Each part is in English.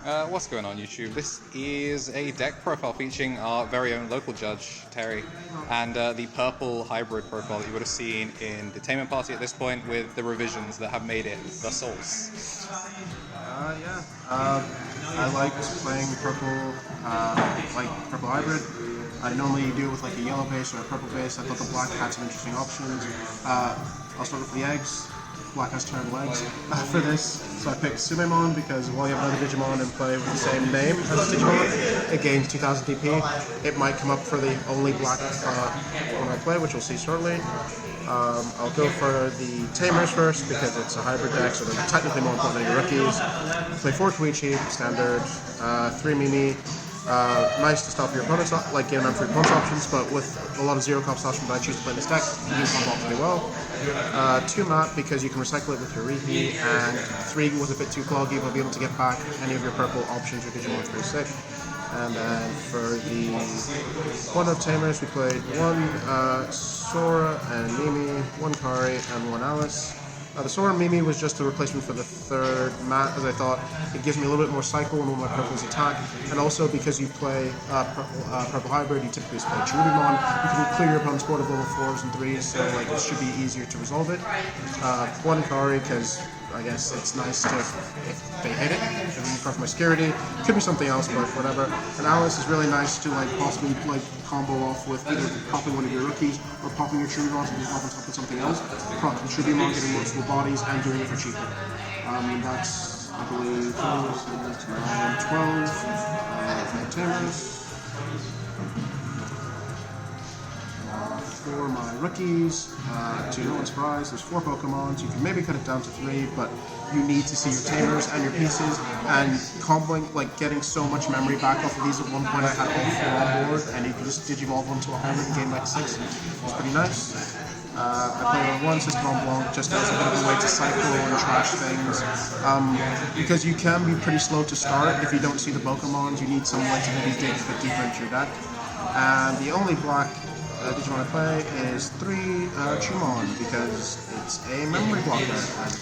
What's going on YouTube? This is a deck profile featuring our very own local judge, Terry, and the purple hybrid profile that you would have seen in the Tamer party at this point with the revisions that have made it the source. I liked playing purple, purple hybrid. I normally do it with like a yellow base or a purple base. I thought the black had some interesting options. I'll start with the eggs. Black has terrible eggs for this, so I picked Sumemon because while you have another Digimon in play with the same name as Digimon, it gains 2000 DP. It might come up for the only black when I play, which we'll see shortly. I'll go for the Tamers first because it's a hybrid deck, so they're technically more important than your rookies. Play 4 Koichi, standard, 3 Mimi. Nice to stop your opponent's getting them for your opponent's options, but with a lot of zero cost options I choose to play this deck, you can combo off pretty well. 2 Mat because you can recycle it with your Rihi, and 3 was a bit too cloggy, but be able to get back any of your purple options or Digimon is pretty sick. And then for the one of Tamers, we played 1 Sora and Mimi, 1 Kari, and 1 Alice. The Sora and Mimi was just a replacement for the 3rd Mat, as I thought it gives me a little bit more cycle when my purples attack, and also because you play purple hybrid, you typically play cherubimon, you can clear your opponent's board of level 4s and 3s, so it should be easier to resolve it. 1 Kari, because I guess it's nice to, if they hit it, for my security. Could be something else, but whatever. And Alice is really nice to possibly combo off with either popping one of your rookies or popping your Cherubimon and pop on top of something else. Propping Cherubimon, getting multiple bodies, and doing it for cheaper. That's, I believe, 12 Tamers. For my rookies, to no one's surprise, there's 4 Pokemons. You can maybe cut it down to 3, but you need to see your Tamers and your pieces, and comboing, getting so much memory back off of these. At one point I had all 4 on board, and you can just Digivolve onto a hybrid and gain 6. It's pretty nice. I played on 1 System on Blanc just as a bit of a way to cycle and trash things, because you can be pretty slow to start if you don't see the Pokemons. You need some way to maybe dig a bit deeper into your deck. And the only black Digimon I play is 3 Chumon because it's a memory blocker. And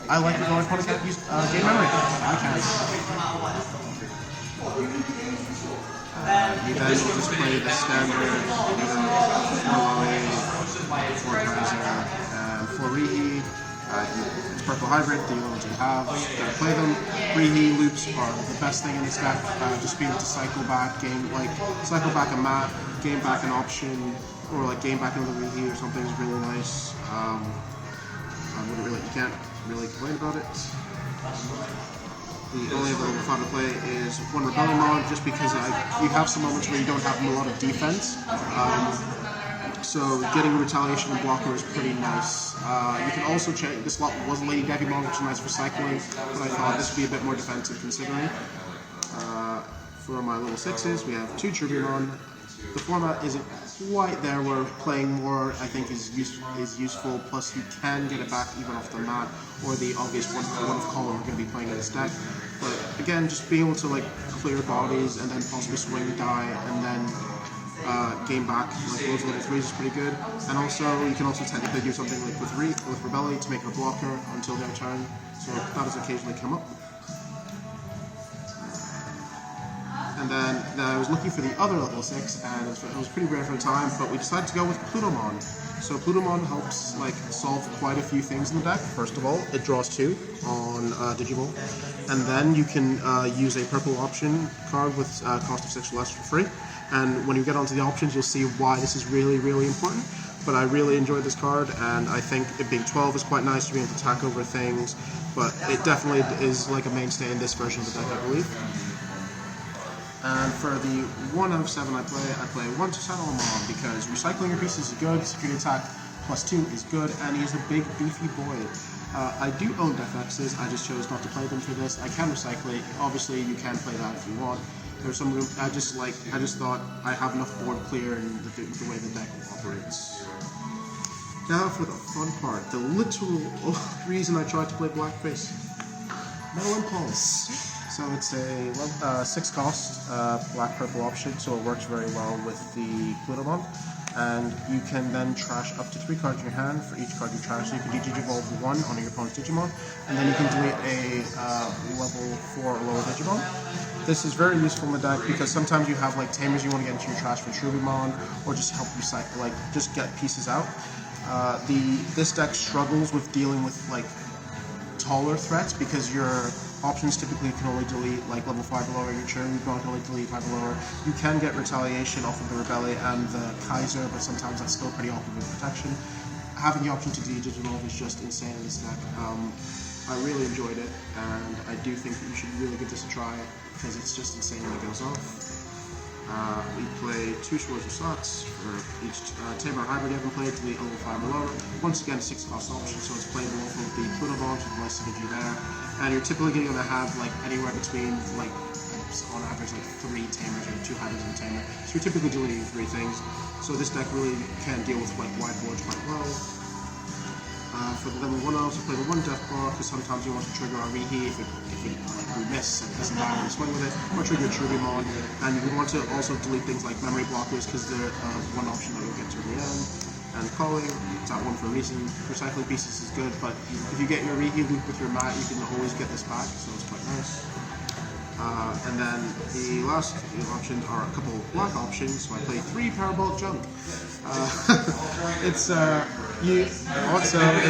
I like it when my opponent can't use game memory. I can. You then just play the standard, 4 Lolly, 4 Kaiser, and 4 Rihi. It's purple hybrid, the only ones you have. Gotta play them. Rihi loops are the best thing in this deck. Just being able to cycle back, cycle back a Mat, gain back an option, or gain back another Rihi or something is really nice. You can't really complain about it. The only other fun to play is 1 Rebellion, just because you have some moments where you don't have a lot of defense. So getting retaliation and blocker is pretty nice. You can also check, this lot was Lady Devimon, which is nice for cycling, but I thought this would be a bit more defensive considering. For my level 6s, we have 2 Cherubimon. The format isn't quite there where playing more, I think, is useful, plus you can get it back even off the mat, or the obvious one of column we're going to be playing in this deck. But again, just being able to clear bodies and then possibly swing die and then game back those level 3s is pretty good. And also, you can also technically do something with Rebellion to make it a blocker until their turn, so that does occasionally come up. And then I was looking for the other level 6, and it was pretty rare for the time, but we decided to go with Plutomon. So Plutomon helps solve quite a few things in the deck. First of all, it draws 2 on Digivolve, and then you can use a purple option card with cost of 6 or less for free. And when you get onto the options, you'll see why this is really, really important. But I really enjoyed this card, and I think it being 12 is quite nice to be able to attack over things, but it definitely is a mainstay in this version of the deck, I believe. And for the 1 out of 7 I play 1 Tamer because recycling your pieces is good, security attack +2 is good, and he's a big beefy boy. I do own Defexes, I just chose not to play them for this. I can recycle it, obviously you can play that if you want. There's some room, I just thought I have enough board clear in the way the deck operates. Now for the fun part, the literal reason I tried to play Blackface. No impulse. So it's a 6 cost black purple option, so it works very well with the Plutomon. And you can then trash up to 3 cards in your hand for each card you trash. So you can Digivolve 1 on your opponent's Digimon, and then you can delete a level 4 or lower Digimon. This is very useful in the deck because sometimes you have like Tamers you want to get into your trash for cherubimon, or just help recycle, like just get pieces out. This deck struggles with dealing with like taller threats because your options typically can only delete like level 5 or lower, your cherubimon can only delete 5 or lower. You can get retaliation off of the Rebelli and the Kaiser, but sometimes that's still pretty awkward with protection. Having the option to Digivolve is just insane in this deck. I really enjoyed it, and I do think that you should really give this a try because it's just insane when it goes off. We play 2 Swords of Slots for each Tamer hybrid you haven't played, delete level 5 or lower. Once again, 6 cost option, so it's playable off of the Plutomon, so nice synergy there. And you're typically going to have like anywhere between like on average like 3 Tamers or 2 hybrids and a Tamer. So you're typically deleting 3 things. So this deck really can deal with like wide boards quite well. For the level 1 elves, you play the 1 Death Bar because sometimes you want to trigger a Rehe if we miss and it doesn't matter when you swing with it, or trigger a Cherubimon. And you want to also delete things like memory blockers because they're one option that you'll get to the end. And calling, it's that one for a reason. Recycling pieces is good, but if you get your Rehe loop with your mat, you can always get this back, so it's quite nice. And then the last options are a couple black options, so I play 3 Parabolic Junk. It's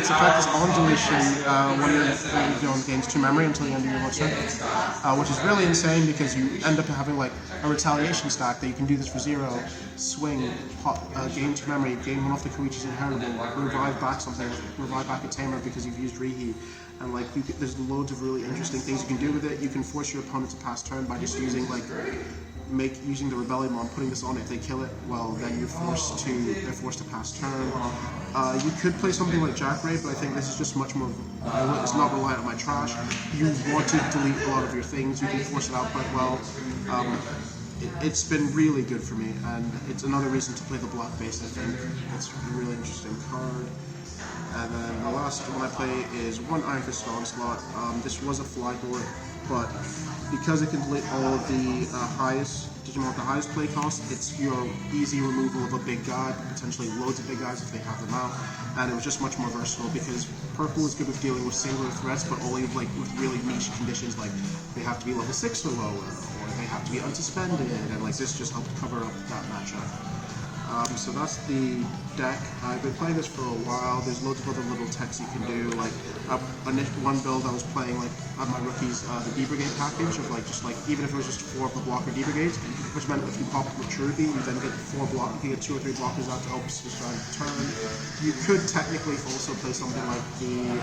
effect is on deletion when you're gains 2 memory until the end of your road turn, which is really insane because you end up having like a retaliation stack that you can do this for 0, swing, gain 2 memory, gain 1 off the Koichi's inheritable, revive back something, revive back a Tamer because you've used Rehe. And like there's loads of really interesting things you can do with it. You can force your opponent to pass turn by just using like using the Rebellion, putting this on it. If they kill it, well then they're forced to pass turn. You could play something like Jack Ray, but I think this is just much more. It's not reliant on my trash. You want to delete a lot of your things. You can force it out quite well. It's been really good for me, and it's another reason to play the block base. I think it's a really interesting card. And then the last one I play is 1 Iron Fist Onslaught. This was a fly board, but because it can delete all of the highest Digimon with the highest play cost, it's your easy removal of a big guy, potentially loads of big guys if they have them out. And it was just much more versatile because purple is good with dealing with singular threats, but only like with really niche conditions, like they have to be level 6 or lower, or they have to be unsuspended, and like this just helped cover up that matchup. So that's the deck. I've been playing this for a while. There's loads of other little techs you can do. Like one build I was playing like on my rookies, the D-Brigade package of like even if it was just 4 of the blocker D-Brigades, which meant if you pop with Cherubi, you then get 4 block. You can get 2 or 3 blockers out to help destroy the turn. You could technically also play something like the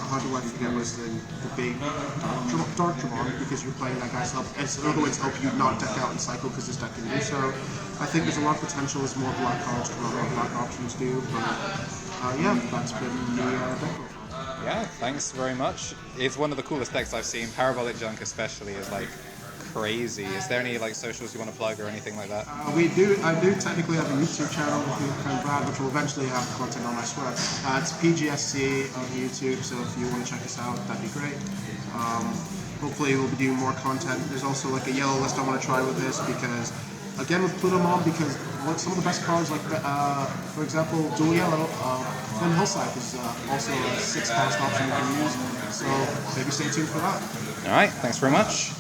how do I forget what's the big Dark Dramon, because you're playing that guy's help. It's another way to help you not deck out and cycle because this deck can do so. I think there's a lot of potential as more black cards come out, more black options do, but yeah, that's been the deck profile. Yeah, thanks very much. It's one of the coolest decks I've seen. Parabolic Junk especially is like crazy. Is there any like socials you want to plug or anything like that? I do technically have a YouTube channel with Brad, which will eventually have content on, I swear. It's PGSC on YouTube, so if you want to check us out, that'd be great. Hopefully we'll be doing more content. There's also like a yellow list I want to try with this because, again with Plutomon, because some of the best cards, like for example, dual yellow, KnTElixar is also a 6 cost option you can use, so maybe stay tuned for that. Alright, thanks very much.